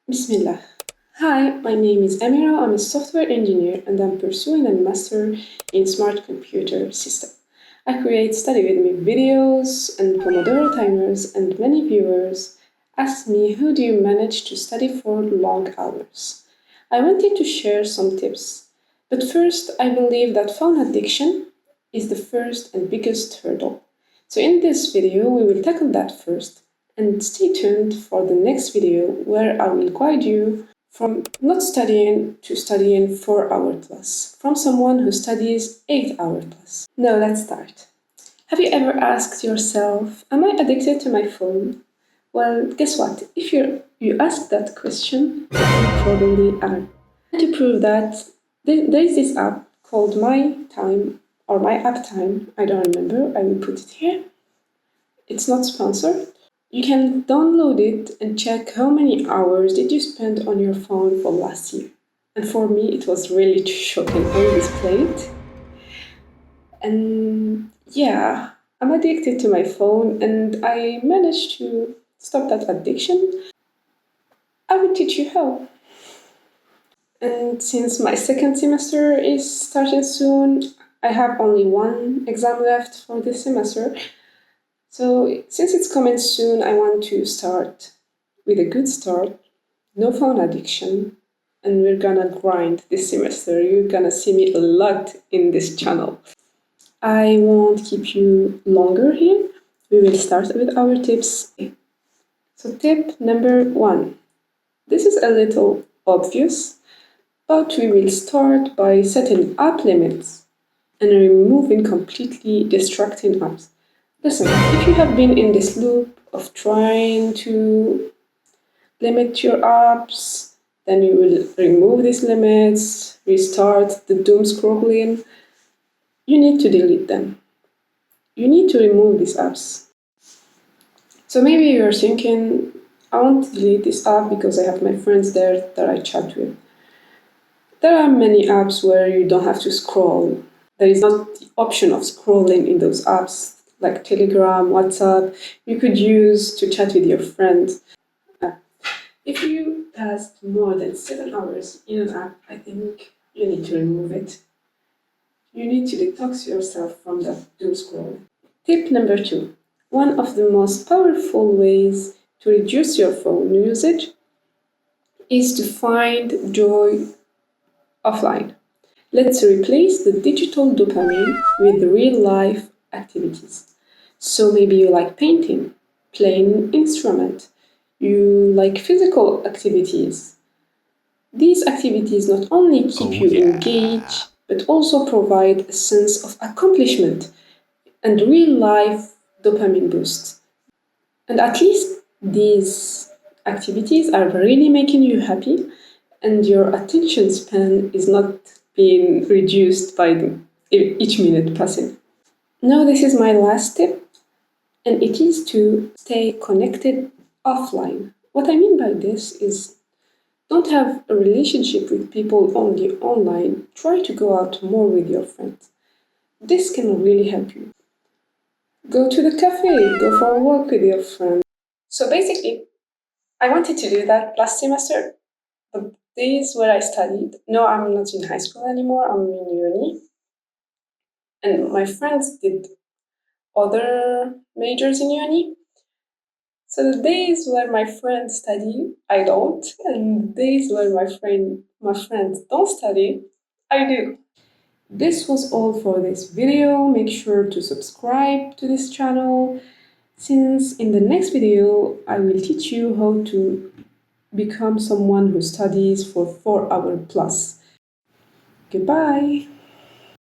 Bismillah. Hi, my name is Amira. I'm a software engineer and I'm pursuing a master in smart computer system. I create study with me videos and Pomodoro timers, and many viewers ask me, how do you manage to study for long hours? I wanted to share some tips. But first, I believe that phone addiction is the first and biggest hurdle. So in this video, we will tackle that first, and stay tuned for the next video where I will guide you from not studying to studying 4 hours plus, from someone who studies 8 hours plus. Now let's start. Have you ever asked yourself, am I addicted to my phone? Well, guess what? If you ask that question, you probably are. And to prove that, there is this app called My Time or My App Time. I don't remember. I will put it here. It's not sponsored. You can download it and check how many hours did you spend on your phone for last year. And for me, it was really shocking. I will display it. And yeah, I'm addicted to my phone and I managed to stop that addiction. I will teach you how. And since my second semester is starting soon, I have only one exam left for this semester. So since it's coming soon, I want to start with a good start, no phone addiction, and we're gonna grind this semester. You're gonna see me a lot in this channel. I won't keep you longer here. We will start with our tips. So tip number 1. This is a little obvious, but we will start by setting app limits and removing completely distracting apps. Listen, if you have been in this loop of trying to limit your apps, then you will remove these limits, restart the doom scrolling. You need to delete them. You need to remove these apps. So maybe you're thinking, I want to delete this app because I have my friends there that I chat with. There are many apps where you don't have to scroll. There is not the option of scrolling in those apps, like Telegram, WhatsApp, you could use to chat with your friends. If you passed more than 7 hours in an app, I think you need to remove it. You need to detox yourself from that doom scroll. Tip number 2. One of the most powerful ways to reduce your phone usage is to find joy offline. Let's replace the digital dopamine with real life activities. So maybe you like painting, playing an instrument, you like physical activities. These activities not only keep you engaged, but also provide a sense of accomplishment and real life dopamine boosts. And at least these activities are really making you happy, and your attention span is not being reduced by each minute passing. Now, this is my last tip, and it is to stay connected offline. What I mean by this is don't have a relationship with people only online. Try to go out more with your friends. This can really help you. Go to the cafe, go for a walk with your friends. So basically, I wanted to do that last semester, the days where I studied. No, I'm not in high school anymore, I'm in uni. And my friends did other majors in uni. So the days where my friends study, I don't. And the days where my friends don't study, I do. This was all for this video. Make sure to subscribe to this channel, since in the next video I will teach you how to become someone who studies for 4 hours plus. Goodbye!